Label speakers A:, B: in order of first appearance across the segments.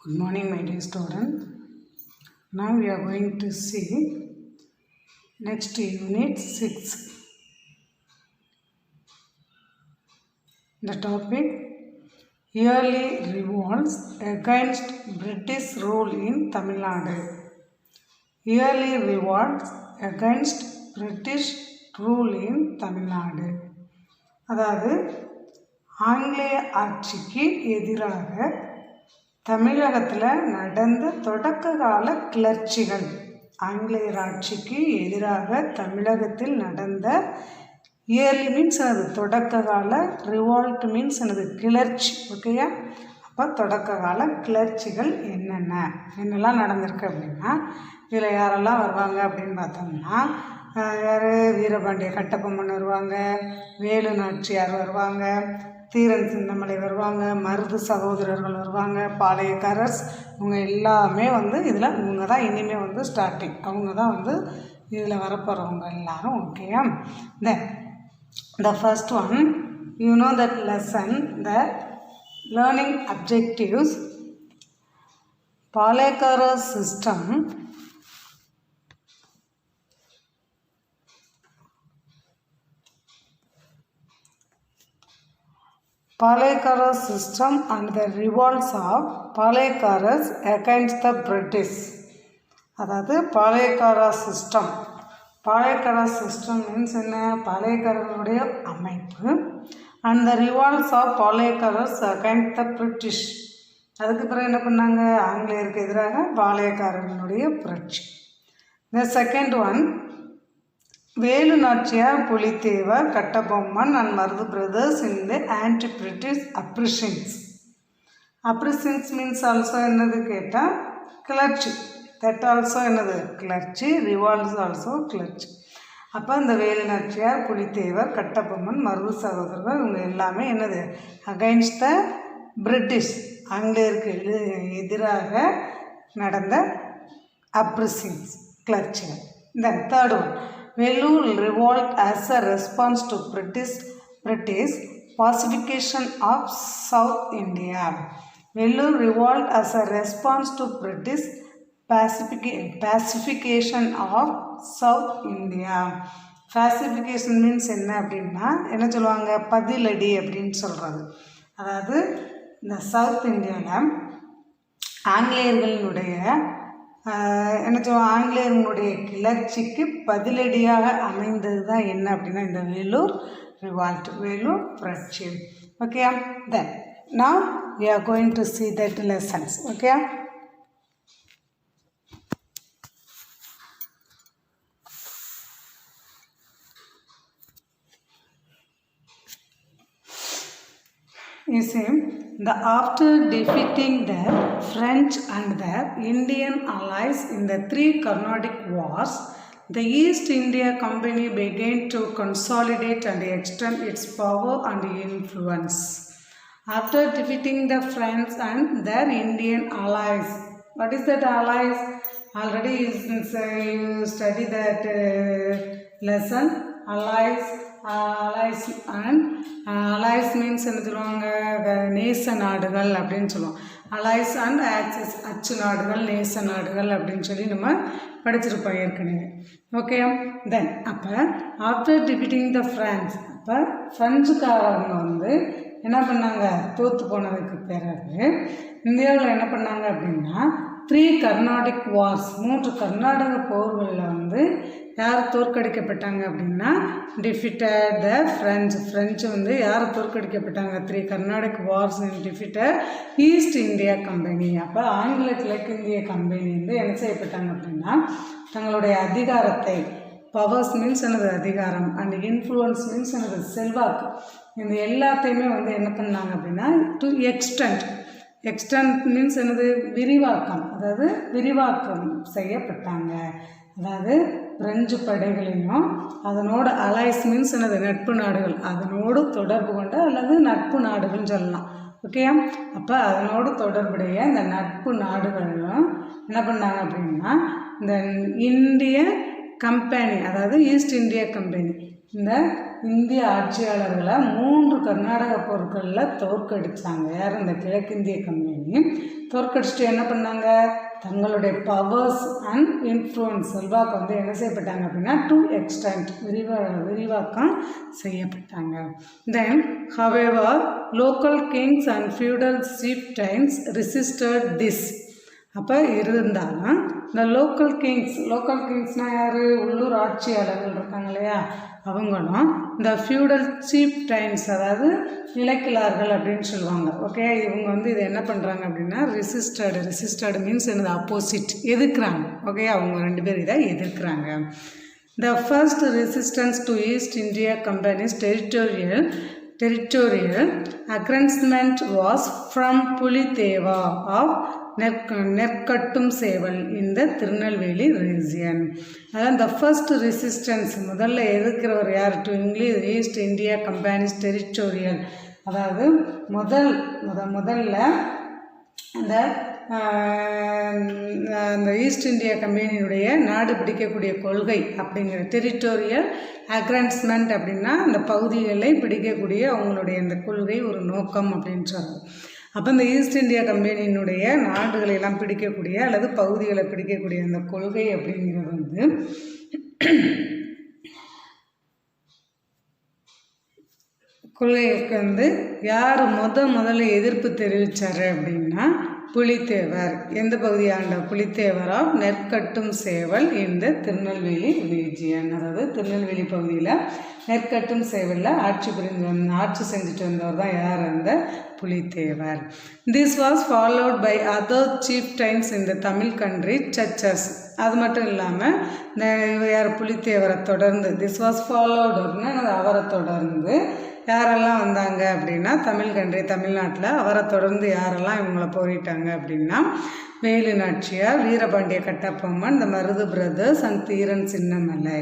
A: Good morning, my dear student. Now we are going to see next unit 6. The topic Yearly Revolts Against British Rule in Tamil Nadu. Yearly Revolts Against British Rule in Tamil Nadu. அதாவது ஆங்கிலேய ஆட்சிக்கு எதிராக தமிழகத்தில் நடந்த தொடக்க கால கிளர்ச்சிகள். ஆங்கிலேயர் ஆட்சிக்கு எதிராக தமிழகத்தில் நடந்த இயர்லி மீன்ஸ் அது தொடக்க கால, ரிவால்ட் மீன்ஸ் எனது கிளர்ச்சி. ஓகேயா? அப்போ தொடக்க கால கிளர்ச்சிகள் என்னெல்லாம் நடந்திருக்கு அப்படின்னா, இதில் யாரெல்லாம் வருவாங்க அப்படின்னு பார்த்தோம்னா, யார் வீரபாண்டிய கட்டபொம்மன் வருவாங்க, வேலு நாச்சியார் வருவாங்க, தீரன் சின்னமலை வருவாங்க, மருது சகோதரர்கள் வருவாங்க, பாளையக்காரர்ஸ். இவங்க எல்லாமே இதில் இவங்க தான் இனிமேல் ஸ்டார்டிங். அவங்க தான் இதில் வரப்போகிறவங்க எல்லாரும். ஓகேயா? The first one, you know that lesson, the learning objectives. Palayakkara system Palaikara system and the revolts of Palaikaras against the British. அதாவது Palayakkara system. Palayakkara system means என்ன? பாளையக்காரர்களுடைய அமைப்பு. And the revolts of Palayakkarars against the British. அதுக்கு பிறகு என்ன பண்ணாங்க? ஆங்கிலேயருக்கு எதிராக பாளையக்காரர்களுடைய புரட்சி. The second one, Velu Nachiyar, Pulithevar, Kattabomman and Marudhu brothers in the anti British uprisings. Uprisings means also என்னது கேட்டால் கிளர்ச்சி. தட் ஆல்சோ என்னது? கிளர்ச்சி. ரிவால்ட்ஸ் ஆல்சோ கிளர்ச்சி. அப்போ இந்த வேலு நாச்சியார், புலித்தேவர், கட்டபொம்மன், மருது சகோதரர்கள் இவங்க எல்லாமே என்னது? அகைன்ஸ்ட் த பிரிட்டிஷ், ஆங்கிலேயருக்கு எதிராக நடந்த அப்ரிஷன்ஸ், கிளர்ச்சிகள். Then third one, Vellore revolt as a response to British pacification of South India. Vellore revolt as a response to British pacification of South India. Pacification means என்ன அப்படின்னா, என்ன சொல்லுவாங்க? பதிலடி அப்படின்னு சொல்கிறது. அதாவது இந்த சவுத் இந்தியாவில் ஆங்கிலேயர்களுடைய ஆங்கிலேயர்களுடைய கிளர்ச்சிக்கு பதிலடியாக அமைந்தது தான் என்ன அப்படின்னா இந்த வேலூர் ரிவால்ட், வேலூர் புரட்சி. Okay? Then now we are going to see that lessons. Okay? You see, after defeating the French and the Indian allies in the 3 Carnatic wars, the East India Company began to consolidate and extend its power and influence. After defeating the French and their Indian allies, what is that allies? Already you study that lesson. Allies means என்ன சொல்லுவாங்க? நேச நாடுகள் அப்படின்னு சொல்லுவோம். Alice and access, அச்சு நாடுகள், நேச நாடுகள் அப்படின்னு சொல்லி நம்ம படிச்சிருப்போம் ஏற்கனவே. ஓகே? தென் அப்போ ஆஃப்டர் டிஃபிட்டிங் த ஃப்ரான்ஸ், அப்போ ஃப்ரெஞ்சுக்காரங்க என்ன பண்ணாங்க? தோற்று போனதுக்கு பிறகு இந்தியாவில் என்ன பண்ணாங்க அப்படின்னா 3 கர்நாடிக் வார்ஸ், 3 கர்நாடக போர்களில் யார் தோற்கடிக்கப்பட்டாங்க அப்படின்னா டிஃபிட்டட் த ஃப்ரெஞ்சு யார் தோற்கடிக்கப்பட்டாங்க? 3 Carnatic wars defeated East India company. அப்போ ஆங்கில கிழக்கிந்திய கம்பெனி என்ன செய்யப்பட்டாங்க அப்படின்னா தங்களுடைய அதிகாரத்தை, பவர்ஸ் மீன்ஸ் எனது அதிகாரம், அண்ட் இன்ஃப்ளூயன்ஸ் மீன்ஸ் எனது செல்வாக்கு, இந்த எல்லாத்தையுமே என்ன பண்ணாங்க அப்படின்னா டு எக்ஸ்டெண்ட் மீன்ஸ் என்னது? விரிவாக்கம். அதாவது விரிவாக்கம் செய்யப்பட்டாங்க. அதாவது பிரெஞ்சு படைகளையும் அதனோட அலைஸ் மீன்ஸ் என்னது? நட்பு நாடுகள், அதனோடு தொடர்பு கொண்ட அல்லது நட்பு நாடுகள்னு சொல்லலாம். ஓகே? அப்போ அதனோடு தொடர்புடைய இந்த நட்பு நாடுகளும் என்ன பண்ணாங்க அப்படின்னா இந்த இந்திய கம்பெனி, அதாவது ஈஸ்ட் இந்தியா கம்பெனி, இந்த இந்திய ஆட்சியாளர்களை 3 கர்நாடக போர்களில் தோற்கடித்தாங்க. யார்? இந்த கிழக்கிந்திய கம்பெனி தோற்கடிச்சிட்டு என்ன பண்ணாங்க, தங்களுடைய பவர்ஸ் அண்ட் இன்ஃப்ளூயன்ஸ் செல்வாக்கு வந்து என்ன செய்யப்பட்டாங்க அப்படின்னா டு எக்ஸ்டென்ட் விரிவாக்கம் செய்யப்பட்டாங்க. Then however local kings and feudal chieftains resisted this. அப்போ இருந்தாலும் இந்த லோக்கல் கிங்ஸ்னால் யார், உள்ளூர் ஆட்சியாளர்கள் இருக்காங்க இல்லையா, அவங்களும் இந்த ஃபியூடல் chieftains அதாவது நிலக்கிழார்கள் அப்படின்னு சொல்லுவாங்க. ஓகே, இவங்க வந்து இதை என்ன பண்ணுறாங்க அப்படின்னா ரெசிஸ்டட் மீன்ஸ் என்னது, ஆப்போசிட், எதிர்க்கிறாங்க. ஓகே, அவங்க 2 பேர் இதை எதிர்க்கிறாங்க. The first resistance to East India Company's territorial aggrandizement was from Puliteva of Nerkattum Seval இந்த திருநெல்வேலி ரீஜியன். அதான் the first resistance, முதல்ல எதிர்க்கிறவர் யார், to East India company's territorial, அதாவது முதல்ல அந்த ஈஸ்ட் இந்தியா கம்பெனியுடைய நாடு பிடிக்கக்கூடிய கொள்கை அப்படிங்கிற டெரிட்டோரியல் அக்ராண்ட்மெண்ட் அப்படின்னா அந்த பகுதிகளை பிடிக்கக்கூடிய அவங்களுடைய அந்த கொள்கை ஒரு நோக்கம் அப்படின்னு சொல்லுவாங்க. அப்போ இந்த ஈஸ்ட் இந்தியா கம்பெனியினுடைய நாடுகளை எல்லாம் பிடிக்கக்கூடிய அல்லது பகுதிகளை பிடிக்கக்கூடிய அந்த கொள்கை அப்படிங்கிறது வந்து கொள்கைக்கு வந்து யார் முதல்ல எதிர்ப்பு தெரிவித்தார் அப்படின்னா புலித்தேவர். எந்த பகுதி ஆண்ட, புலித்தேவர் ஆஃப் நெற்கட்டும் சேவல் இந்த திருநெல்வேலி ரீஜியன், அதாவது திருநெல்வேலி பகுதியில் நெற்கட்டும் சேவலில் ஆட்சி செஞ்சுட்டு வந்தவர் தான் யார், அந்த Pulithevar. This was followed by other chieftains இந்த தமிழ் கண்ட்ரி சர்ச்சஸ். அது மட்டும் இல்லாமல் இந்த யார், புலித்தேவரை தொடர்ந்து, திஸ் வாஸ் ஃபாலோடுன்னா அவரை தொடர்ந்து யாரெல்லாம் வந்தாங்க அப்படின்னா தமிழ்நாட்டில் அவரை தொடர்ந்து யாரெல்லாம் இவங்களை போரிட்டாங்க அப்படின்னா வேலு நாச்சியார், வீரபாண்டிய கட்டபொம்மன், இந்த Marudhu brothers and Dheeran Chinnamalai.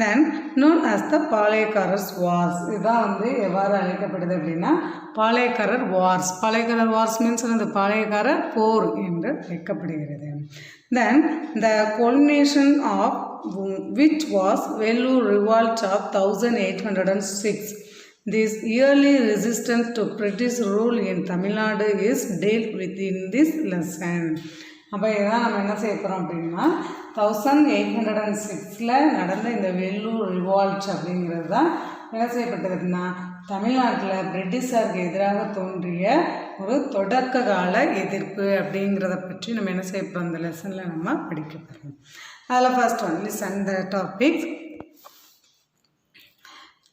A: Then known as the Palayakkarars wars. இதுதான் வந்து எவ்வாறு அழைக்கப்படுது அப்படின்னா பாளையக்காரர் வார்ஸ் மீன்ஸ் அந்த பாளையக்காரர் போர் என்று அழைக்கப்படுகிறது. தென் the culmination of which was Vellore revolt of 1806. This early resistance to British rule in Tamil Nadu is dealt with in this lesson. அப்போ இதான் நம்ம என்ன செய்ய போகிறோம் அப்படின்னா 1806 நடந்த இந்த வெள்ளூர் ரிவால்ட் அப்படிங்கிறது தான் என்ன செய்யப்பட்டது அப்படின்னா தமிழ்நாட்டில் பிரிட்டிஷாருக்கு எதிராக தோன்றிய ஒரு தொடக்க கால எதிர்ப்பு அப்படிங்கிறத பற்றி நம்ம என்ன செய்ய போகிறோம் இந்த லெசனில் நம்ம படிக்க போகிறோம். அதில் first one listen the topic.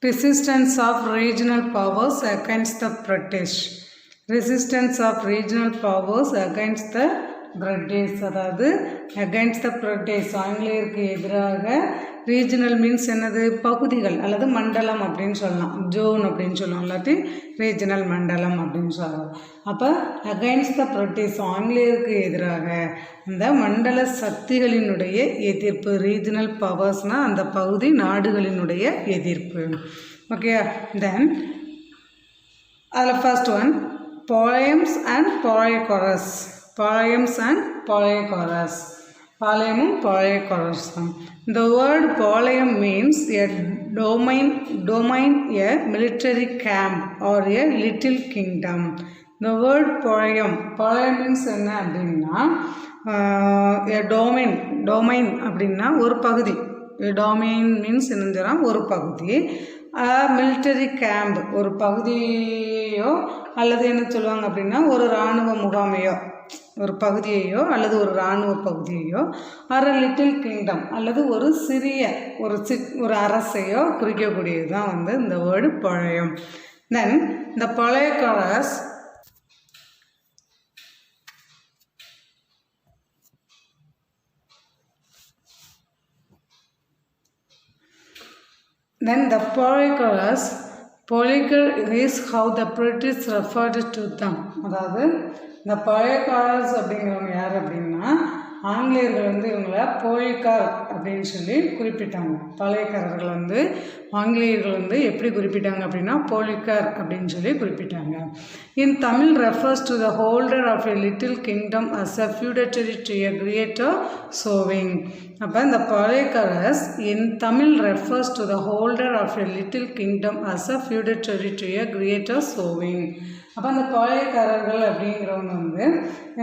A: Resistance of regional powers against the British. Resistance of regional powers against the British, அதாவது against the British, ஆங்கிலேயருக்கு எதிராக. ரீஜனல் மீன்ஸ் என்னது, பகுதிகள் அல்லது மண்டலம் அப்படின்னு சொல்லலாம், ஜோன் அப்படின்னு சொல்லலாம், இல்லாட்டி ரீஜனல் மண்டலம் அப்படின்னு சொல்லலாம். அப்போ அகைன்ஸ்ட் த பிரிட்டிஷ், ஆங்கிலேயருக்கு எதிராக அந்த மண்டல சக்திகளினுடைய எதிர்ப்பு, ரீஜனல் பவர்ஸ்னால் அந்த பகுதி நாடுகளினுடைய எதிர்ப்பு. ஓகே, தென் அதில் ஃபர்ஸ்ட் ஒன் போயம்ஸ் அண்ட் போயகோரஸ். பாளையமும் போயகோரஸ் தான். The word Palayam means a domain, a military camp or a little kingdom. The word Palayam means என்ன அப்படின்னா a domain அப்படின்னா ஒரு பகுதி. domain means என்னன்னா ஒரு பகுதி. மிலிட்டரி கேம்ப் ஒரு பகுதியோ அல்லது என்ன சொல்லுவாங்க அப்படின்னா ஒரு இராணுவ முகாமையோ ஒரு பகுதியையோ அல்லது ஒரு இராணுவ பகுதியையோ, ஆர் லிட்டில் கிங்டம் அல்லது ஒரு சிறிய ஒரு அரசையோ குறிக்கக்கூடியது தான் வந்து இந்த வேர்டு பாளையம். தென் இந்த பாளையக்காரர்ஸ் Polygar is how the British referred to them. அதாவது இந்த பாளையக்காரர்ஸ் அப்படிங்கிறவங்க யார் அப்படின்னா ஆங்கிலேயர்கள் வந்து இவங்களை போலிக்கார் அப்படின்னு சொல்லி குறிப்பிட்டாங்க. பாளையக்காரர்கள் வந்து ஆங்கிலேயர்கள் வந்து எப்படி குறிப்பிட்டாங்க அப்படின்னா போலிக்கார் அப்படின்னு சொல்லி குறிப்பிட்டாங்க. In Tamil refers to the holder of a little kingdom as a feudatory to a greater sovereign. அப்போ இந்த Palayakkarars in Tamil refers to the holder of a little kingdom as a feudatory to a greater sovereign. அப்போ அந்த பாளையக்காரர்கள் அப்படிங்கிறவங்க வந்து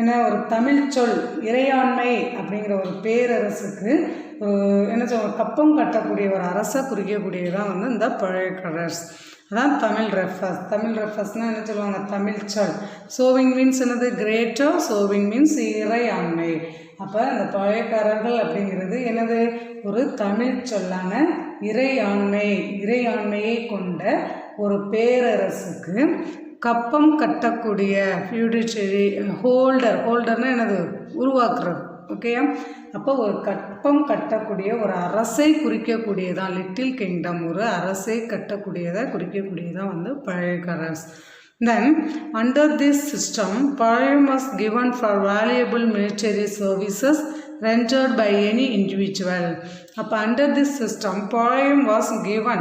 A: என்ன ஒரு தமிழ் சொல் இறையாண்மை அப்படிங்கிற ஒரு பேரரசுக்கு என்ன சொல்ல கப்பம் கட்டக்கூடிய ஒரு அரசை குறிக்கக்கூடியதான் வந்து இந்த பாளையக்காரர்ஸ். அதான் தமிழ் ரெஃபர்ஸ்னால் என்ன சொல்லுவாங்க தமிழ் சொல். சோவிங் மீன்ஸ் என்னது கிரேட்டர், சோவிங் மீன்ஸ் இறையாண்மை. அப்போ அந்த பாளையக்காரர்கள் அப்படிங்கிறது என்னது ஒரு தமிழ் சொல்லான இறையாண்மையை கொண்ட ஒரு பேரரசுக்கு கப்பம் கட்டக்கூடிய ஃபியூடிஷரி ஹோல்டர்னா என்னது உருவாக்குறது. ஓகேயா? அப்போ ஒரு கப்பம் கட்டக்கூடிய ஒரு அரசை குறிக்கக்கூடியதான் லிட்டில் கிங்டம், ஒரு அரசை கட்டக்கூடியதை குறிக்கக்கூடியதான் வந்து பாளையக்காரர்ஸ். Then, under this system, Palayam was given for valuable military services rendered by any individual. அப்போ under this system, Palayam was given.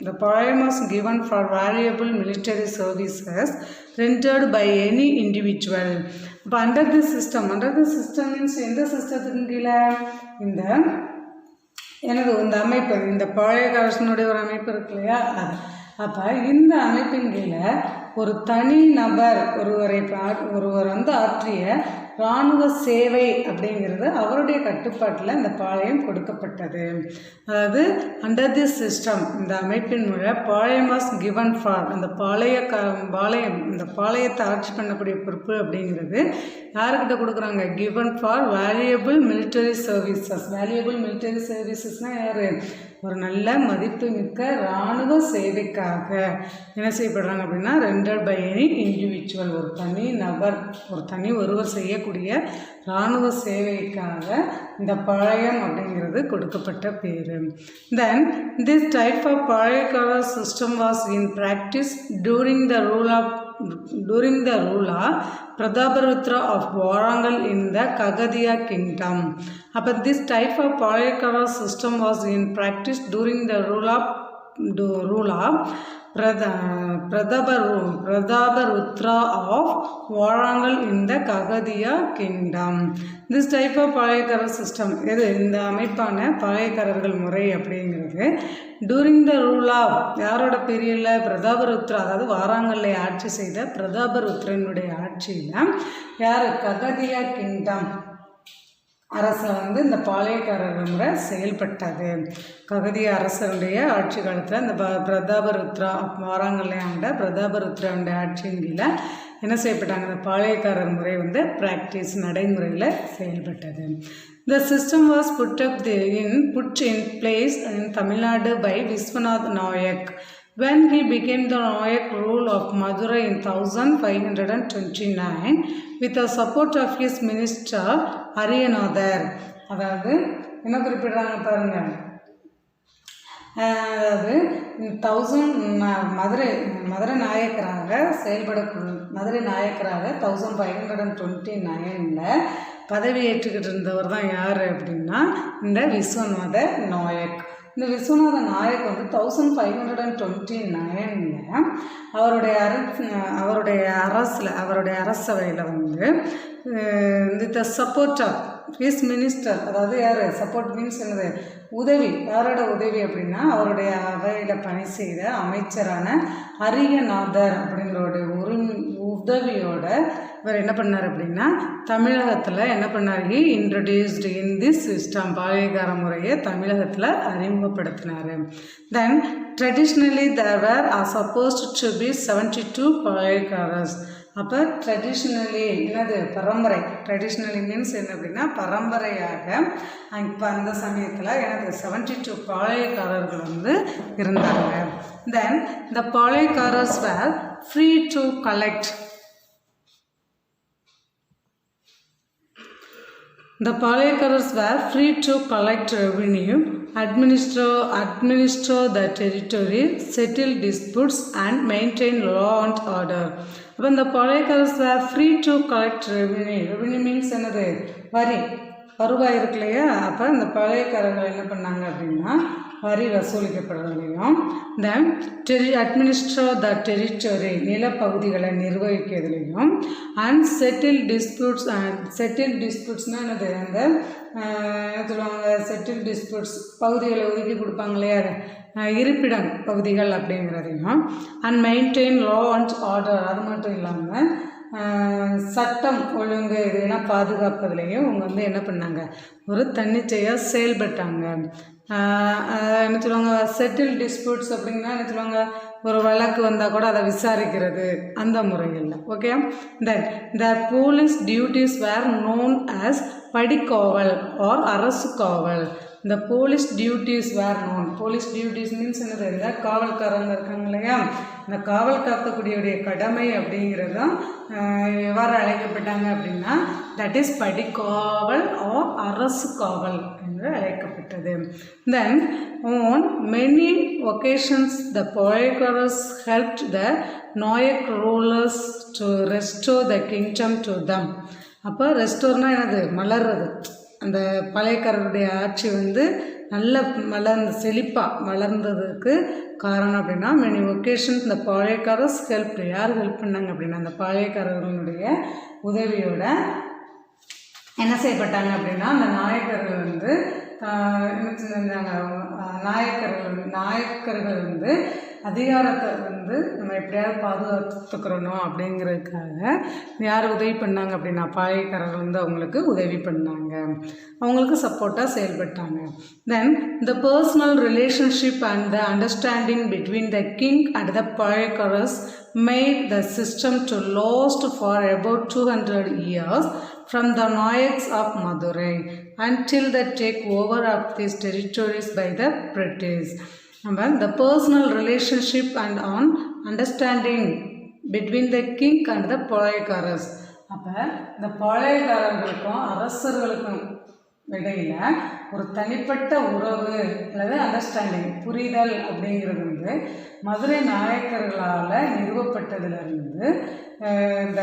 A: The Palayam was given for valuable military services rendered by any individual. அப்போ under this system means எந்த சிஸ்டத்துக்கு கீழே இந்த இந்த அமைப்பு, இந்த பாளையக்காரனுடைய ஒரு அமைப்பு இருக்கு இல்லையா அது. அப்போ இந்த அமைப்பின் கீழே ஒரு தனி நபர் ஒருவர் வந்து ஆற்றிய இராணுவ சேவை அப்படிங்கிறது அவருடைய கட்டுப்பாட்டில் இந்த பாளையம் கொடுக்கப்பட்டது. அதாவது அண்டர் தி சிஸ்டம், இந்த அமைப்பின் மூலம் பாளையம் வாஸ் கிவன் ஃபார், அந்த இந்த பாளையத்தை ஆட்சி பண்ணக்கூடிய பொறுப்பு அப்படிங்கிறது யாருக்கிட்ட கொடுக்குறாங்க? Given for valuable military services. Valuable military சர்வீசஸ்னால் யார்? ஒரு நல்ல மதிப்புமிக்க இராணுவ சேவைக்காக என்ன செய்யப்படுறாங்க அப்படின்னா ரெண்டட் பை எனி இண்டிவிஜுவல், ஒரு தனி நபர், ஒருவர் செய்யக்கூடிய இராணுவ சேவைக்காக இந்த பாளையம் அப்படிங்கிறது கொடுக்கப்பட்ட பேர். தென் திஸ் டைப் ஆஃப் பாளையக்கார system was in practice during the rule of Prataparudra of Warangal in the Kagadiya kingdom. But this type of Palayakara system was in practice during the rule of Prataparudra of Warangal in the Kagadiya kingdom. This type of Palayakara system, இந்த அமைப்பான பாளையக்காரர்கள் முறை அப்படிங்கிறது touring the rule of யாரோட பீரியடில்? பிரதாபருத்ரா, அதாவது வாராங்கல்லை ஆட்சி செய்த பிரதாபருத்ரனுடைய ஆட்சியில் யார்? ககதியா கிங்டம் அரசில் வந்து இந்த பாளையக்காரர்கள் முறை செயல்பட்டது. ககதிய அரசனுடைய ஆட்சி காலத்தில் இந்த பிரதாபருத்ரா வாராங்கல்லை ஆண்ட பிரதாபருத்ராவுடைய ஆட்சியின் கீழே என்ன செய்யப்பட்டாங்க? இந்த பாளையக்காரர் முறை வந்து ப்ராக்டிஸ் நடைமுறையில் செயல்பட்டது. The system was put in place in Tamil Nadu by Viswanath Nayak when he became the Nayak rule of Madurai in 1529 with the support of his minister Ariyanadar. அதாவது என்ன குறிப்பிடுறாங்க பாருங்க, அதாவது மதுரை நாயக்கராக செயல்படக்கூடிய மதுரை நாயக்கராக 1529 பதவி ஏற்றுக்கிட்டு இருந்தவர் தான் யார் அப்படின்னா இந்த விஸ்வநாத நாயக். இந்த விஸ்வநாத நாயக் வந்து 1529 அவருடைய அரசவையில் வந்து இந்த சப்போர்ட் ஆஃப் ஹிஸ் மினிஸ்டர், அதாவது யார்? சப்போர்ட் மீன்ஸ் என்னது? உதவி. யாரோட உதவி அப்படின்னா அவருடைய அவையில் பணி செய்த அமைச்சரான அரியநாதர் அப்படிங்கிறோடைய உதவியோட இவர் என்ன பண்ணார் அப்படின்னா தமிழகத்தில் என்ன பண்ணார்? He introduced in this system, Palayakkara முறையை தமிழகத்தில் அறிமுகப்படுத்தினார். Then traditionally there were are supposed to be 72 Palayakkarars. அப்போ ட்ரெடிஷ்னலி என்னது? பரம்பரை. ட்ரெடிஷ்னலி மீன்ஸ் என்ன அப்படின்னா பரம்பரையாக இப்போ அந்த சமயத்தில் எனது 72 பாளையக்காரர்கள் வந்து இருந்தாங்க. Then the Palayakkarars were free to collect. The Palayakaras were free to collect revenue, administer the territory, settle disputes and maintain law and order. அப்போ இந்த பாளையக்காரர்ஸ் were free to collect revenue. Revenue means என்னது? வருவாய் இருக்கு இல்லையா? அப்போ இந்த பாளையக்காரர்கள் என்ன பண்ணாங்க அப்படின்னா வரி வசூலிக்கப்படுறதுலையும், தென் அட்மினிஸ்ட்ரேட் த டெரிட்டரி நிலப்பகுதிகளை நிர்வகிக்கிறதுலையும், அண்ட் செட்டில் டிஸ்பியூட்ஸ்னால் என்னது, அந்த என்ன சொல்லுவாங்க, செட்டில் டிஸ்பியூட்ஸ் பகுதிகளை ஒதுக்கி கொடுப்பாங்க இல்லையா, இருப்பிடம் பகுதிகள் அப்படிங்கிறதையும், and maintain law and order, அது மட்டும் இல்லாமல் சட்டம் ஒழுங்கு இதெல்லாம் பாதுகாப்பதுலேயும் அவங்க வந்து என்ன பண்ணாங்க, ஒரு தன்னிச்சையாக செயல்பட்டாங்க. என்ன சொல்லுவாங்க, செட்டில் டிஸ்பியூட்ஸ் அப்படின்னா என்ன சொல்லுவாங்க, ஒரு வழக்கு வந்தால் கூட அதை விசாரிக்கிறது அந்த முறையில். Okay, then the police duties were known as படிக்காவல் ஆர் அரசு காவல். இந்த police duties were known, police duties means என்னது, இந்த காவல்காரங்க இருக்காங்க இல்லையா, இந்த காவல் காக்கக்கூடியவுடைய கடமை அப்படிங்கிறது தான் எவ்வாறு அழைக்கப்பட்டாங்க அப்படின்னா, தட் இஸ் படிக்காவல் ஆர் அரசு காவல் என்று அழைக்கப்பட்டது. தென் on many occasions the Polycarus helped the Noachic rulers to restore the kingdom to them. அப்போ ரெஸ்டோர்னால் என்னது, மலர்றது. அந்த பழையக்காரருடைய ஆட்சி வந்து நல்ல செழிப்பாக வளர்ந்ததுக்கு காரணம் அப்படின்னா, மெனி ஒகேஷன்ஸ் இந்த பாளையக்காரஸ் ஹெல்ப், யார் ஹெல்ப் பண்ணாங்க அப்படின்னா, அந்த பாளையக்காரர்களுடைய உதவியோட என்ன செய்யப்பட்டாங்க அப்படின்னா, அந்த நாயக்கர்கள் வந்து என்ன செஞ்சாங்க, நாயக்கர்கள் வந்து அதிகாரத்தை வந்து நம்ம எப்படியாவது பாதுகாத்துக்கிறணும் அப்படிங்கிறதுக்காக யார் உதவி பண்ணாங்க அப்படின்னா, பாளையக்காரர்கள் வந்து அவங்களுக்கு உதவி பண்ணாங்க, அவங்களுக்கு சப்போர்ட்டாக செயல்பட்டாங்க. Then the personal relationship and the understanding between the king and the Palayakkaras made the system to last for about 200 years from the Noachics of Madurai until the takeover of these territories by the British. The personal relationship and on understanding between the king and the பாளையக்காரஸ். அப்போ இந்த பாளையக்காரர்களுக்கும் அரசர்களுக்கும் இடையில் ஒரு தனிப்பட்ட உறவு அல்லது understanding, புரிதல் அப்படிங்கிறது வந்து மதுரை நாயக்கர்களால் நிறுவப்பட்டதிலிருந்து இந்த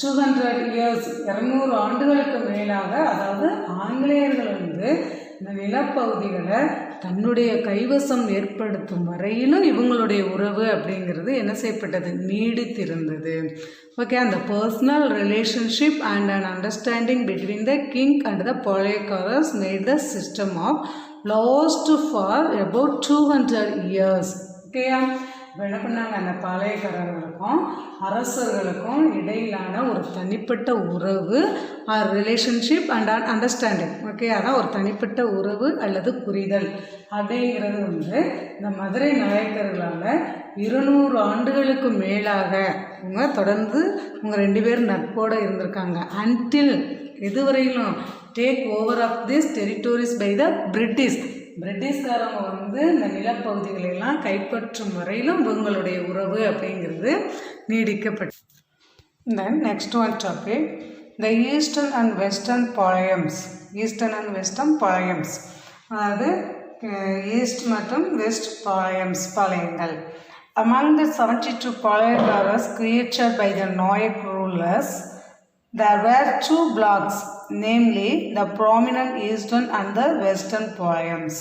A: 200 இயர்ஸ் 200 ஆண்டுகளுக்கு மேலாக, அதாவது ஆங்கிலேயர்கள் வந்து இந்த நிலப்பகுதிகளை தன்னுடைய கைவசம் ஏற்படுத்தும் வரையிலும் இவங்களுடைய உறவு அப்படிங்கிறது என்ன செய்யப்பட்டது, நீடித்திருந்தது. ஓகே, அந்த personal relationship and an understanding between the king and the Palayakkaras made the system of last for about 200 years. ஓகேயா, என்ன பண்ணாங்க, அந்த பாளையக்காரர்களுக்கும் அரசர்களுக்கும் இடையிலான ஒரு தனிப்பட்ட உறவு, ரிலேஷன்ஷிப் அண்ட் அண்டர்ஸ்டாண்டிங். ஓகே, அதான் ஒரு தனிப்பட்ட உறவு அல்லது புரிதல் அப்படிங்கிறது வந்து இந்த மதுரை நாயக்கர்களால் 200 ஆண்டுகளுக்கு மேலாக இவங்க தொடர்ந்து இவங்க 2 பேரும் நட்போடு இருந்திருக்காங்க. அன்டில் இதுவரையிலும் take over of this territories by the பிரிட்டிஷ்காரங்க வந்து இந்த நிலப்பகுதிகளெல்லாம் கைப்பற்றும் வரையிலும் இவங்களுடைய உறவு அப்படிங்கிறது நீடிக்கப்பட்டது. Then next one topic, the eastern and western Palayams, அதாவது ஈஸ்ட் மற்றும் வெஸ்ட் பாளையங்கள். Among the 72 Palayakkaras created by the Noachic rulers, there were 2 blocks, namely the prominent eastern and the western Palayams.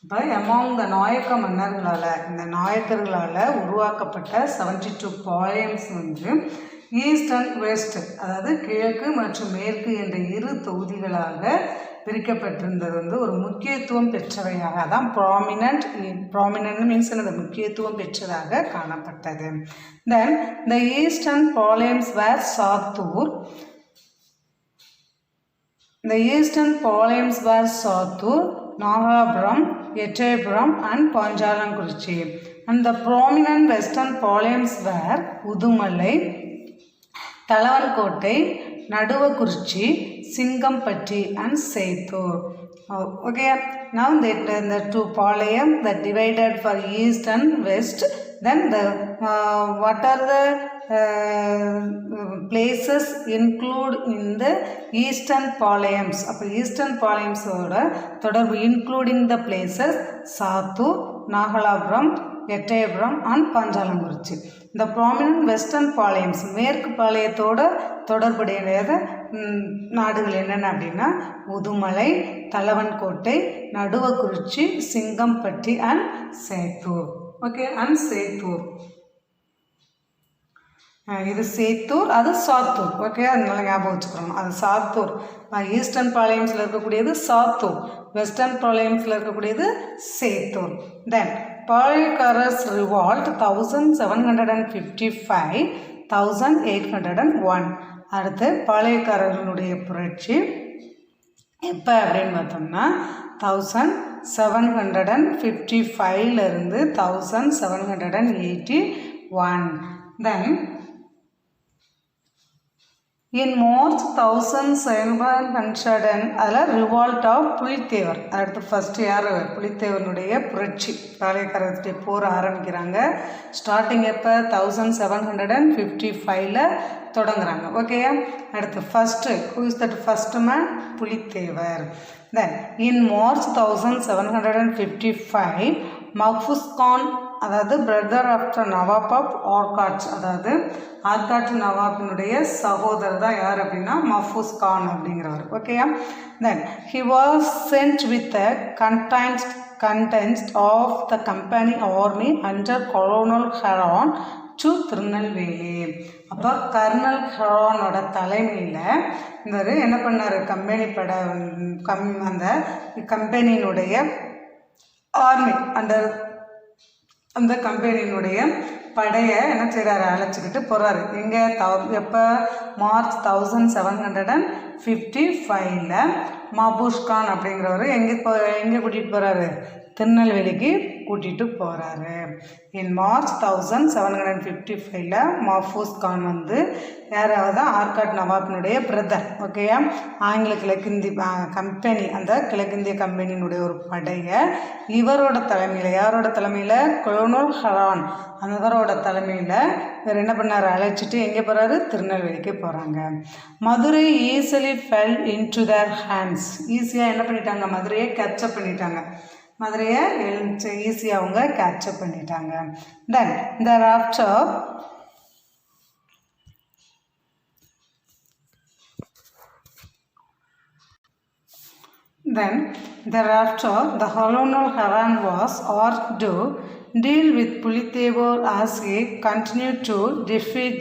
A: இப்போ among the நாயக்க மன்னர்களால், இந்த நாயக்கர்களால் உருவாக்கப்பட்ட 72 பாளையம்ஸ் வந்து ஈஸ்ட் அண்ட் வெஸ்ட், அதாவது கிழக்கு மற்றும் மேற்கு என்ற 2 தொகுதிகளாக பிரிக்கப்பட்டிருந்தது வந்து ஒரு முக்கியத்துவம் பெற்றவையாக, அதான் ப்ராமினன்ட் மீன்ஸ் அந்த முக்கியத்துவம் பெற்றதாக காணப்பட்டது. Then the eastern Palayams were Sattur, Nagalapuram, Ettayapuram and Panchalankurichi. And the prominent western Palayams were Udumalai, Thalavankottai, Naduvakurichi, Singampatti and Sethur. Okay, now the 2 Palayam that divided for east and west. Then what are the places include in the eastern Palayams? அப்போ eastern பாளையம்ஸோட தொடர்பு including the places Sattur, Nagalapuram, Ettayapuram and Panchalankurichi. இந்த prominent western Palayams மேற்கு பாளையத்தோட தொடர்புடைய நாடுகள் என்னென்ன அப்படின்னா Udumalai, Thalavankottai, Naduvakurichi, Singampatti and Sethur. Okay, and Sethur. இது சேத்தூர், அது சாத்தூர். ஓகே, அதனால ஞாபகம் வச்சுக்கிறோம். அது சாத்தூர். ஈஸ்டர்ன் பாளையம்ஸில் இருக்கக்கூடியது சாத்தூர், வெஸ்டர்ன் பாளையம்ஸில் இருக்கக்கூடியது சேத்தூர். தென் பாளையக்காரர்ஸ் ரிவால்ட் 1755, 1801. அடுத்து பாளையக்காரர்களுடைய புரட்சி எப்போ அப்படின்னு பார்த்தோம்னா 1755 1781. Then in March 1700 அதில் ரிவால்ட் ஆஃப் புலித்தேவர். அடுத்து ஃபஸ்ட்டு யார்? புலித்தேவனுடைய புரட்சி, பாளையக்காரர்களுடைய போர் ஆரம்பிக்கிறாங்க. ஸ்டார்டிங் எப்போ? 1755 தொடங்குறாங்க. ஓகேயா? அடுத்து first who is that first man? Pulithevar. Then in March 1755 Mahfuz Khan, அதாவது brother of the nawab of Arcots, அதாவது ஆர்காட் நவாபினுடைய சகோதரர் தான் யார் அப்படின்னா மஃபூஸ் கான் அப்படிங்கிறவர். ஓகேயா? Then he was sent with the contents of the company army under colonel Heron to Tirunelveli. அப்போ கர்னல் ஹெரானோட தலைமையில் இவர் என்ன பண்ணார்? கம்பெனி அந்த கம்பெனியினுடைய ஆர்மி அந்த கம்பெனியினுடைய படையை என்ன செய்கிறாரு? அழைச்சிக்கிட்டு போகிறாரு. எங்கே? எப்போ? மார்ச் 1755 மஃபூஸ் கான் அப்படிங்கிறவர் எங்கே கூட்டிகிட்டு போகிறாரு? திருநெல்வேலிக்கு கூட்டிகிட்டு போகிறாரு. இன் மார்ச் 1755 மஃபூஸ் கான் வந்து யாராவது ஆர்காட் நவாபினுடைய பிரதர். ஓகேயா? ஆங்கில கிழக்கிந்திய கம்பெனி, அந்த கிழக்கிந்திய கம்பெனியினுடைய ஒரு படையை இவரோட தலைமையில், யாரோட தலைமையில்? கர்னல் ஹெரான், அவரோட தலைமையில் இவர் என்ன பண்ணார்? அழைச்சிட்டு எங்கே போகிறாரு? திருநெல்வேலிக்கு போகிறாங்க. Madurai easily fell into their hands. ஈஸியாக என்ன பண்ணிட்டாங்க? மதுரையை கேப்சர் பண்ணிட்டாங்க. மதுரையை ஈஸியாக அவங்க கேப்சர் பண்ணிட்டாங்க. தென் thereafter the Colonel Heran was asked to deal with Pulitevar as he continued to defeat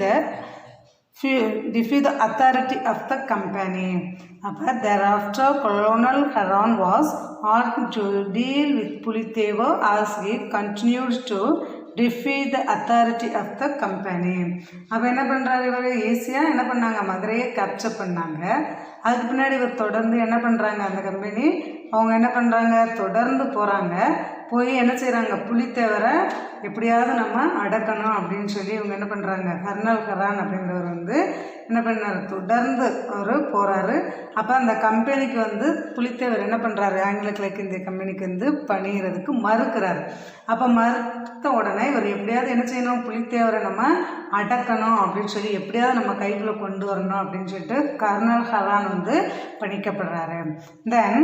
A: the authority of the company. Thereafter Colonel Heran was asked to deal with Pulitevar as he continued to defeat the authority of the company. அப்போ என்ன பண்ணுறாரு? இவர் ஈஸியாக என்ன பண்ணாங்க? மதுரையை capture பண்ணாங்க. அதுக்கு பின்னாடி இவர் தொடர்ந்து என்ன பண்ணுறாங்க? அந்த கம்பெனி அவங்க என்ன பண்ணுறாங்க? தொடர்ந்து போகிறாங்க. போய் என்ன செய்கிறாங்க? புலித்தேவரை எப்படியாவது நம்ம அடக்கணும் அப்படின்னு சொல்லி இவங்க என்ன பண்ணுறாங்க? கர்னல் ஹெரான் அப்படிங்கிறவர் வந்து என்ன பண்ணார்? தொடர்ந்து அவர் போகிறாரு. அப்போ அந்த கம்பெனிக்கு வந்து புலித்தேவர் என்ன பண்ணுறாரு? ஆங்கில கிழக்கிந்திய கம்பெனிக்கு வந்து பணிகிறதுக்கு மறுக்கிறார். அப்போ மறுத்த உடனே இவர் எப்படியாவது என்ன செய்யணும்? புலித்தேவரை நம்ம அடக்கணும் அப்படின்னு சொல்லி எப்படியாவது நம்ம கைக்குள்ளே கொண்டு வரணும் அப்படின்னு சொல்லிட்டு கர்னல் ஹெரான் வந்து பணிக்கப்படுறாரு. தென்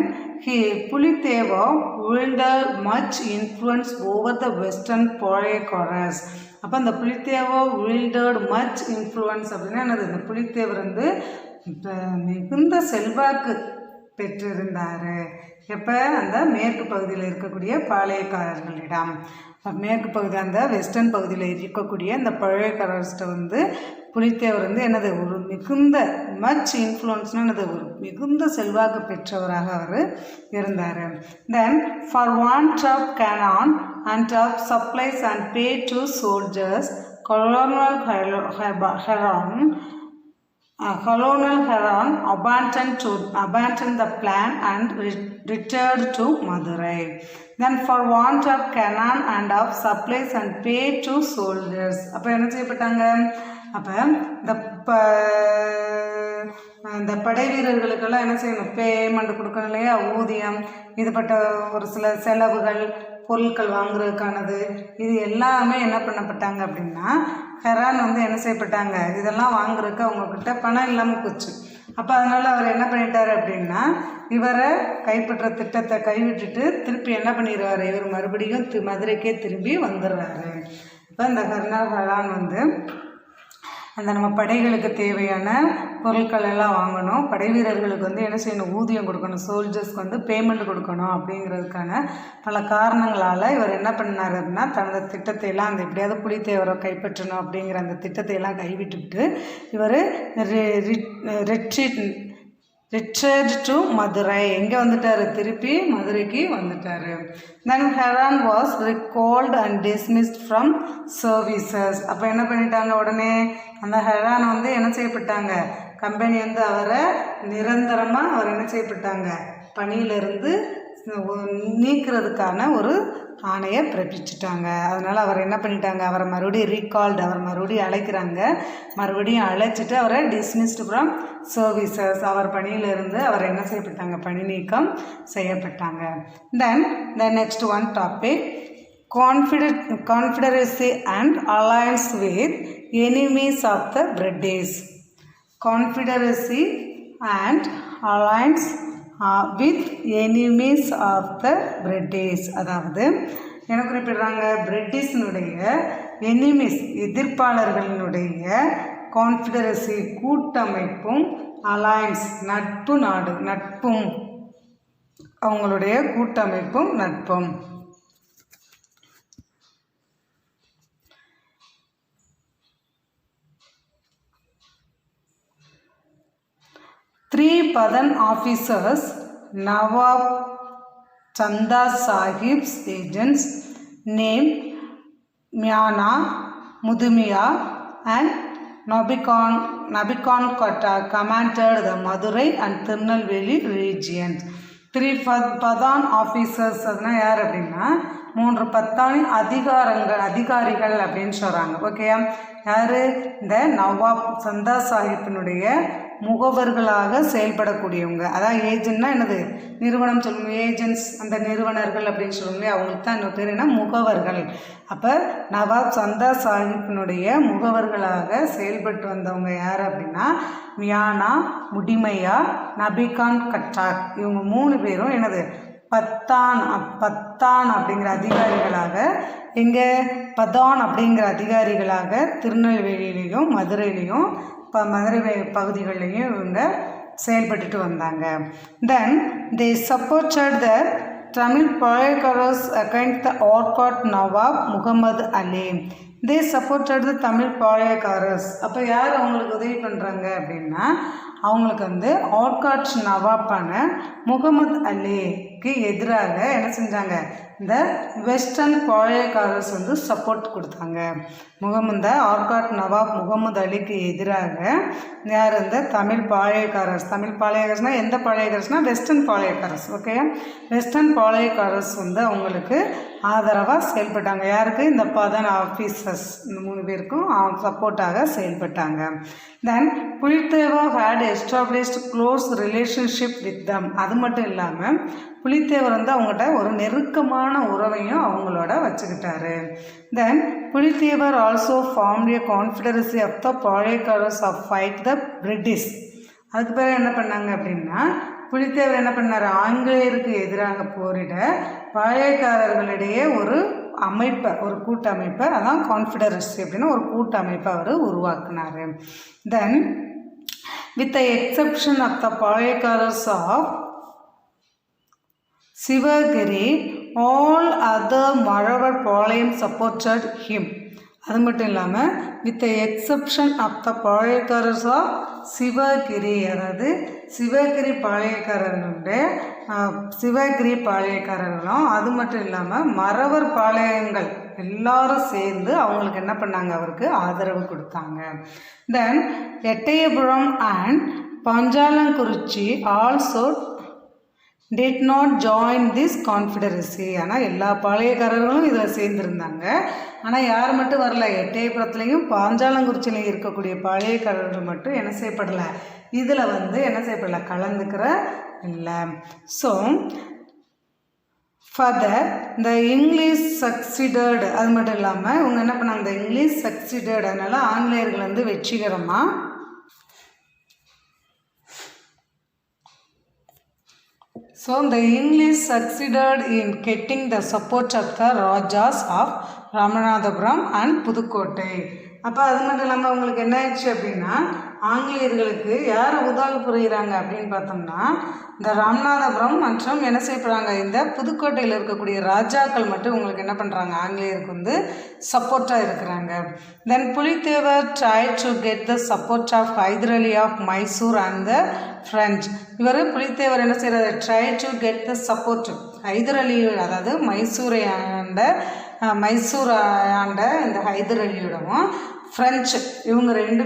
A: புலித்தேவா wielded much influence over the western பாளையக்காரர்ஸ். அப்போ அந்த புலித்தேவா wielded much influence அப்படின்னா என்னது? இந்த புலித்தேவர் வந்து மிகுந்த செல்வாக்கு பெற்றிருந்தார். எப்போ? அந்த மேற்கு பகுதியில் இருக்கக்கூடிய பாளையக்காரர்களிடம். மேற்கு பகுதி, அந்த வெஸ்டர்ன் பகுதியில் இருக்கக்கூடிய அந்த பாளையக்காரர்கிட்ட வந்து புலித்தேவர் வந்து என்னது? ஒரு மிகுந்த மச் இன்ஃப்ளூயன்ஸ்னு என்னது? ஒரு மிகுந்த செல்வாக்கு பெற்றவராக அவர் இருந்தார். Then for want of cannon and of supplies and pay to soldiers Colonel Heran abandoned the plan and returned to Madurai. Then for want of cannon and of supplies and pay to soldiers. அப்போ என்ன செய்யப்பட்டாங்க? அப்போ இந்த படை வீரர்களுக்கெல்லாம் என்ன செய்யணும்? Payment கொடுக்கணும் இல்லையா? ஊதியம், இதுபட்ட ஒரு சில செலவுகள், பொருட்கள் வாங்குறதுக்கானது, இது எல்லாமே என்ன பண்ணப்பட்டாங்க அப்படின்னா ஹெரான் வந்து என்ன செய்யப்பட்டாங்க? இதெல்லாம் வாங்குறதுக்கு அவங்கக்கிட்ட பணம் இல்லாமல் போச்சு. அப்போ அதனால் அவர் என்ன பண்ணிட்டார் அப்படின்னா இவரை கைப்பற்ற திட்டத்தை கைவிட்டுட்டு திருப்பி என்ன பண்ணிடுவார், இவர் மறுபடியும் மதுரைக்கே திரும்பி வந்துடுறாரு. இப்போ இந்த கர்னல் ஹெரான் வந்து அந்த நம்ம படைகளுக்கு தேவையான பொருட்கள் எல்லாம் வாங்கணும், படை வீரர்களுக்கு வந்து என்ன செய்யணும், ஊதியம் கொடுக்கணும், சோல்ஜர்ஸ்க்கு வந்து பேமெண்ட் கொடுக்கணும் அப்படிங்கிறதுக்கான பல காரணங்களால் இவர் என்ன பண்ணார் அப்படின்னா தனது திட்டத்தை எல்லாம் அந்த எப்படியாவது புலித்தேவரை கைப்பற்றணும் அப்படிங்கிற அந்த திட்டத்தை எல்லாம் கைவிட்டுவிட்டு இவர் ரிட்டர்ட் டு மதுரை, எங்கே வந்துட்டார், திருப்பி மதுரைக்கு வந்துட்டார். Then Heron was recalled and dismissed from services. அப்போ என்ன பண்ணிட்டாங்க, உடனே அந்த ஹெரான் வந்து என்ன செய்யப்பட்டாங்க, கம்பெனி வந்து அவரை நிரந்தரமாக அவர் என்ன செய்யப்பட்டாங்க, பணியிலிருந்து நீக்கிறதுக்கான ஒரு ஆணையை பிறப்பிச்சிட்டாங்க. அதனால் அவர் என்ன பண்ணிட்டாங்க, அவரை மறுபடியும் ரீகால்டு, அவர் மறுபடியும் அழைக்கிறாங்க, மறுபடியும் அழைச்சிட்டு அவரை டிஸ்மிஸ்டு ஃப்ரம் சர்வீசஸ், அவர் பணியிலிருந்து அவர் என்ன செய்யப்பட்டாங்க, பணி நீக்கம் செய்யப்பட்டாங்க. Then the next one topic confederacy and alliance with enemies of the British. Confederacy and alliance with enemies of the British. அதாவது என்ன குறிப்பிடுறாங்க, பிரிட்டிஷினுடைய எனிமீஸ் எதிர்ப்பாளர்களினுடைய கான்ஃபெடரசி கூட்டமைப்பும் அலையன்ஸ் நட்பு நாடு நட்பும் அவங்களுடைய கூட்டமைப்பும் நட்பும். Three Padan officers, Nawab Chanda Sahib's agents named Miana, Mudumiya and Nabikon Kota commanded the Madurai and Tirunelveli regions. Three Padan officers அதுனா யார் அப்படின்னா 3 பத்தானி அதிகாரிகள் அப்படின்னு சொல்கிறாங்க. ஓகேயா, யார், இந்த நவாப் சந்தா சாஹிப்பினுடைய முகவர்களாக செயல்படக்கூடியவங்க. அதான் ஏஜென்ட்னா என்னது, நிறுவனம் சொல்லுவோம், ஏஜென்ட்ஸ் அந்த நிறுவனர்கள் அப்படின்னு சொல்லுவோம், அவங்களுக்கு தான் இன்னொரு பேர் என்ன, முகவர்கள். அப்போ நவாப் சந்தா சாஹிப்பினுடைய முகவர்களாக செயல்பட்டு வந்தவங்க யார் அப்படின்னா மியானா, முடிமையா, நபிகான் கட்டாக், இவங்க 3 பேரும் என்னது பத்தான் அப்படிங்கிற அதிகாரிகளாக, எங்கே பதான் அப்படிங்கிற அதிகாரிகளாக திருநெல்வேலியிலையும் மதுரையிலையும் மதுரை பகுதிகளிலையும் இவங்க செயல்பட்டுட்டு வந்தாங்க. Then they supported the Tamil Palayakkarars against the Arcot nawab Muhammad Ali. They supported the Tamil Palayakkarars. அப்போ யார் அவங்களுக்கு உதவி பண்ணுறாங்க அப்படின்னா அவங்களுக்கு வந்து ஆர்காட் நவாப்பான முகமது அலிக்கு எதிராக என்ன செஞ்சாங்க, இந்த வெஸ்டர்ன் பாளையக்காரர்ஸ் வந்து சப்போர்ட் கொடுத்தாங்க. இந்த ஆர்காட் நவாப் முகமது அலிக்கு எதிராக யார், இந்த தமிழ் பாளையக்காரர்ஸ்னால் எந்த பாளையக்காரர்ஸ்னால் வெஸ்டர்ன் பாளையக்காரர்ஸ். ஓகே, வெஸ்டர்ன் பாளையக்காரர்ஸ் வந்து அவங்களுக்கு ஆதரவாக செயல்பட்டாங்க. யாருக்கு, இந்த பதான் ஆஃபீஸர்ஸ், இந்த 3 பேருக்கும் சப்போர்ட்டாக செயல்பட்டாங்க. Then Pulitheva had established close relationship with them. அது மட்டும் இல்லாமல் புலித்தேவர் வந்து அவங்கள்ட்ட ஒரு நெருக்கமான உறவையும் அவங்களோட வச்சுக்கிட்டாரு. Then Pulithevar also formed a confederacy of the Palayakkarars of fight the British. அதுக்கு பிறகு என்ன பண்ணாங்க அப்படின்னா புலித்தேவர் என்ன பண்ணார், ஆங்கிலேயருக்கு எதிராக போரிட பாளையக்காரர்களிடையே ஒரு அமைப்பை, ஒரு கூட்டமைப்பை, அதான் கான்ஃபெடரசி அப்படின்னா ஒரு கூட்டமைப்பை அவர் உருவாக்குனார். Then with the exception of the Palayakkarars of Sivagiri, all other Mazhavar Palayam supported him. அது மட்டும் இல்லாமல் with exception of the Palayakkarars of Sivagiri, அதாவது சிவகிரி பாளையக்காரர்களும் அது மட்டும் இல்லாமல் மறவர் பாளையங்கள் எல்லாரும் சேர்ந்து அவங்களுக்கு என்ன பண்ணாங்க, அவருக்கு ஆதரவு கொடுத்தாங்க. Then Ettayapuram and Panchalankurichi also did not join this confederacy. ஆனால் எல்லா பாளையக்காரர்களும் இதில் சேர்ந்துருந்தாங்க. ஆனால் யார் மட்டும் வரல, எட்டயபுரத்துலேயும் பாஞ்சாலங்குறிச்சிலையும் இருக்கக்கூடிய பாளையக்காரர்கள் மட்டும் என்ன செய்யப்படலை, இதில் வந்து என்ன செய்யப்படலை, கலந்துக்கிற இல்லை. ஸோ ஃபர்தர் இந்த இங்கிலீஷ் சக்சிடட், அது மட்டும் இல்லாமல் இவங்க என்ன பண்ணாங்க, இந்த இங்கிலீஷ் சக்சிடட், அதனால் ஆங்கிலேயர்கள் வந்து வெற்றிகரமாக So the English succeeded in getting the support of the Rajas of Ramanathapuram and Pudukkottai. அப்போ அது மட்டும் இல்லாமல் உங்களுக்கு என்ன ஆயிடுச்சு அப்படின்னா, ஆங்கிலேயர்களுக்கு யார் உதவி புரிகிறாங்க அப்படின்னு பார்த்தோம்னா, இந்த ராமநாதபுரம் மற்றும் என்ன செய்யப்படுறாங்க, இந்த புதுக்கோட்டையில் இருக்கக்கூடிய ராஜாக்கள் மட்டும் உங்களுக்கு என்ன பண்ணுறாங்க, ஆங்கிலேயருக்கு வந்து சப்போர்ட்டாக இருக்கிறாங்க. Then Pulithevar try to get the support of Hyder Ali of Mysore and the French. இவர் புலித்தேவர் என்ன செய்கிறாரு, try to get the support Hyder Ali, அதாவது மைசூரை ஆண்ட இந்த ஹைதர் அலியோடவும் ஃப்ரெஞ்சு இவங்க ரெண்டு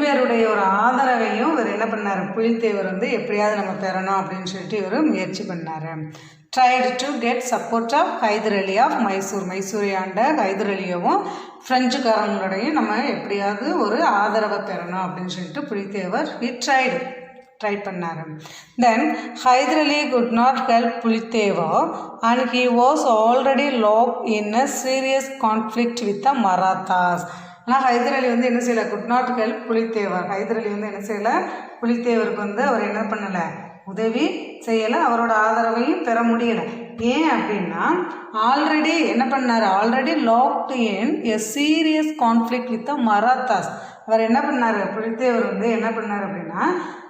A: பேருடைய ஒரு ஆதரவையும் இவர் என்ன பண்ணார், புலித்தேவர் வந்து எப்படியாவது நம்ம பெறணும் அப்படின்னு சொல்லிட்டு இவர் முயற்சி பண்ணார். Tried to get support of Hyder Ali of மைசூரை ஆண்ட ஹைதர் அலியவும் ஃப்ரெஞ்சுக்காரங்களோடையும் நம்ம எப்படியாவது ஒரு ஆதரவை பெறணும் அப்படின்னு சொல்லிட்டு புலித்தேவர் ட்ரை பண்ணார். Then Hyder Ali could not help Pulithevar and he was already locked in a serious conflict with the Marathas. ஆனால் ஹைதர் அலி வந்து என்ன செய்யலை, could not help Pulithevar. Hyder Ali வந்து என்ன செய்யலை, புலித்தேவருக்கு வந்து அவர் என்ன பண்ணலை, உதவி செய்யலை, அவரோட ஆதரவையும் பெற முடியலை. ஏன் அப்படின்னா ஆல்ரெடி என்ன பண்ணார், already locked in a serious conflict with the Marathas. அவர் என்ன பண்ணார், புலித்தேவர் வந்து என்ன பண்ணார் அப்படின்னா,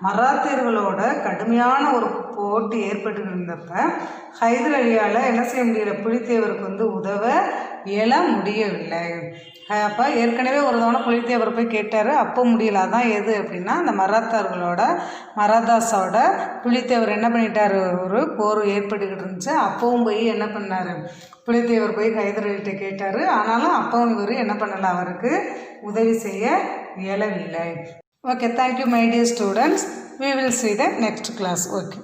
A: மராத்தியர்களோட கடுமையான ஒரு போட்டி ஏற்பட்டு இருந்தப்ப ஹைதர் அலியால் என்ன செய்ய முடியல, புலித்தேவருக்கு வந்து உதவ இயல முடியவில்லை. அப்போ ஏற்கனவே ஒரு தவணை புலித்தேவர் போய் கேட்டார், அப்போ முடியல. அதான் எது அப்படின்னா, அந்த மராத்தாஸோட புலித்தேவர் என்ன பண்ணிட்டார், ஒரு போர் ஏற்பட்டுக்கிட்டு இருந்துச்சு. அப்பவும் போய் என்ன பண்ணார், புலித்தேவர் போய் ஹைதர் அலிகிட்ட கேட்டார். ஆனாலும் அப்பவும் இவர் என்ன பண்ணலை, அவருக்கு உதவி செய்ய இயலவில்லை. Okay, thank you my dear students. We will see the next class. Okay.